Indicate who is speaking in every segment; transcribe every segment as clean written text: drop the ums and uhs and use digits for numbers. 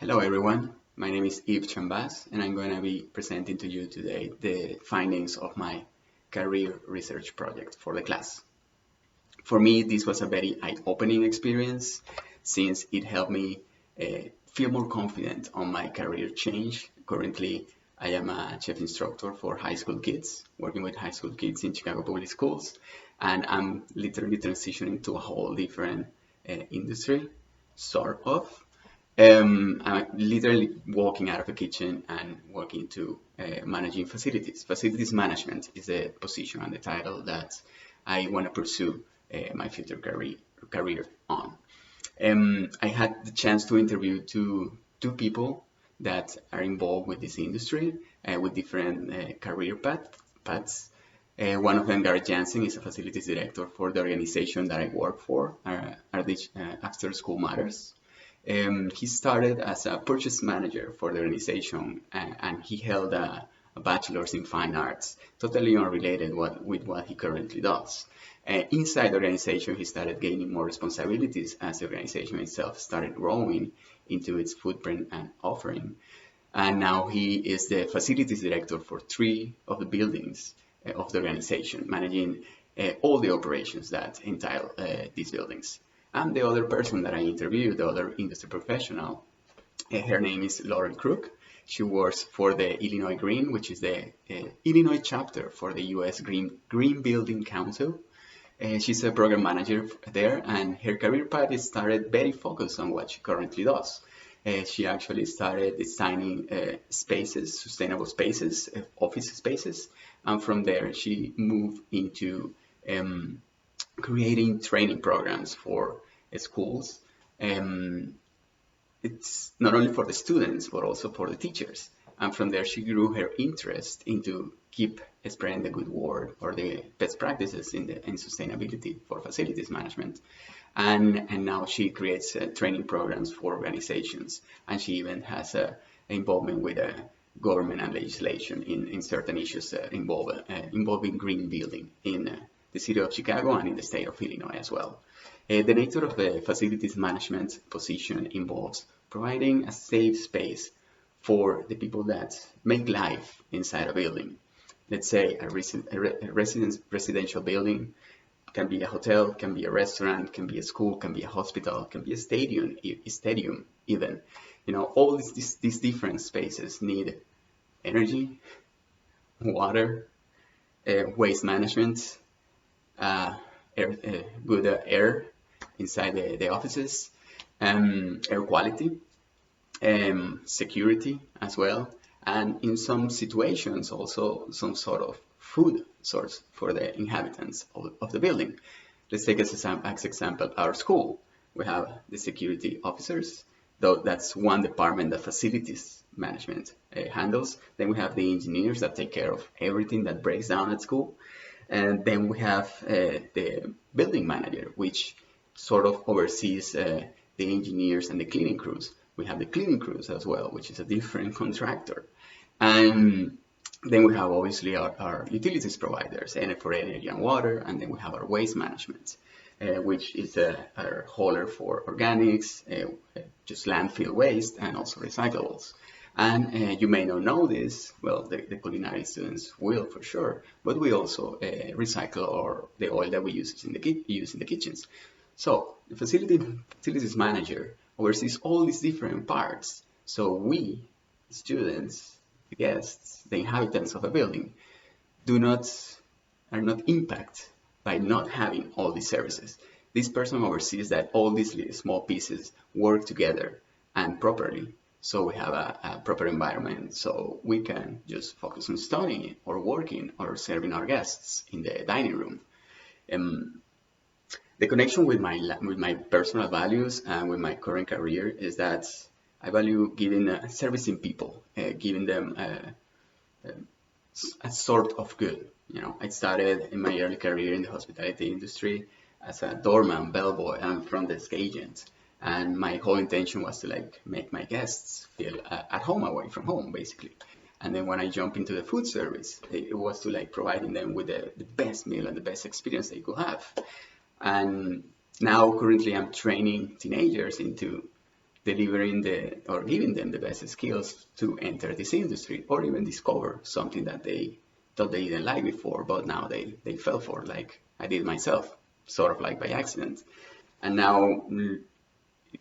Speaker 1: Hello everyone, my name is Yves Chambas and I'm going to be presenting to you today the findings of my career research project for the class. For me, this was a very eye-opening experience since it helped me feel more confident on my career change. Currently, I am a chef instructor for high school kids, working with high school kids in Chicago public schools, and I'm literally transitioning to a whole different industry, sort of. I'm literally walking out of a kitchen and working to managing facilities. Facilities management is the position and the title that I want to pursue my future career on. I had the chance to interview two people that are involved with this industry with different career paths. One of them, Gary Jansen, is a facilities director for the organization that I work for, After School Matters. He started as a purchase manager for the organization and he held a bachelor's in fine arts, totally unrelated with what he currently does. Inside the organization, he started gaining more responsibilities as the organization itself started growing into its footprint and offering. And now he is the facilities director for 3 of the buildings of the organization, managing all the operations that entail these buildings. And the other person that I interviewed, the other industry professional, her name is Lauren Crook. She works for the Illinois Green, which is the Illinois chapter for the U.S. Green Building Council. She's a program manager there, and her career path started very focused on what she currently does. She actually started designing spaces, sustainable spaces, office spaces, and from there she moved into creating training programs for schools. It's not only for the students, but also for the teachers. And from there, she grew her interest into keep spreading the good word or the best practices in sustainability for facilities management. And now she creates training programs for organizations. And she even has involvement with government and legislation in certain issues involving green building in the city of Chicago and in the state of Illinois as well. The nature of the facilities management position involves providing a safe space for the people that make life inside a building. Let's say a residential building can be a hotel, can be a restaurant, can be a school, can be a hospital, can be a stadium even. You know, all these different spaces need energy, water, waste management, good air inside the offices, air quality, security as well, and in some situations also some sort of food source for the inhabitants of the building. Let's take as example our school. We have the security officers, though that's one department that facilities management handles. Then we have the engineers that take care of everything that breaks down at school. And then we have the building manager, which sort of oversees the engineers and the cleaning crews. We have the cleaning crews as well, which is a different contractor. And then we have obviously our utilities providers, for energy and water, and then we have our waste management, which is our hauler for organics, just landfill waste, and also recyclables. And you may not know this, well, the culinary students will for sure, but we also recycle the oil that we use in the kitchens. So the facilities manager oversees all these different parts. So we, students, the guests, the inhabitants of a building, are not impacted by not having all these services. This person oversees that all these small pieces work together and properly. So we have a proper environment, so we can just focus on studying or working or serving our guests in the dining room. The connection with my personal values and with my current career is that I value giving servicing people, giving them a sort of good. You know, I started in my early career in the hospitality industry as a doorman, bellboy, and front desk agent. And my whole intention was to make my guests feel at home away from home, basically. And then when I jumped into the food service, it was to providing them with the best meal and the best experience they could have. And now currently I'm training teenagers into delivering or giving them the best skills to enter this industry or even discover something that they thought they didn't like before, but now they fell for, like I did myself, sort of like by accident. And now,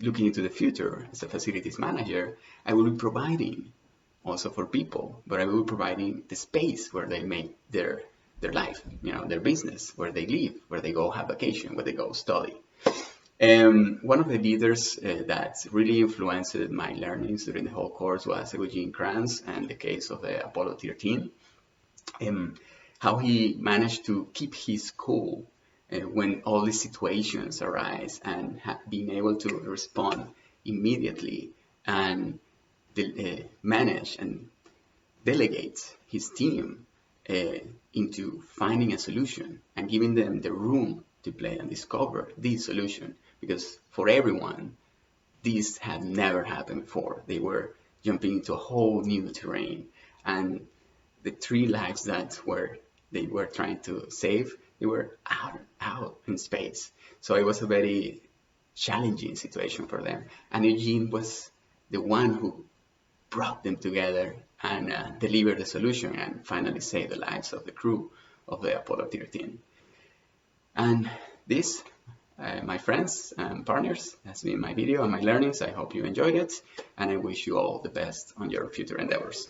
Speaker 1: looking into the future as a facilities manager, I will be providing also for people, but I will be providing the space where they make their life, their business, where they live, where they go have vacation, where they go study. One of the leaders that really influenced my learnings during the whole course was Eugene Kranz, and the case of the Apollo 13. How he managed to keep his cool when all these situations arise, and being able to respond immediately and manage and delegate his team into finding a solution and giving them the room to play and discover the solution. Because for everyone, this had never happened before. They were jumping into a whole new terrain, and the 3 lives that they were trying to save, they were out in space. So it was a very challenging situation for them. And Eugene was the one who brought them together and delivered the solution and finally saved the lives of the crew of the Apollo 13. And this, my friends and partners, has been my video and my learnings. I hope you enjoyed it, and I wish you all the best on your future endeavors.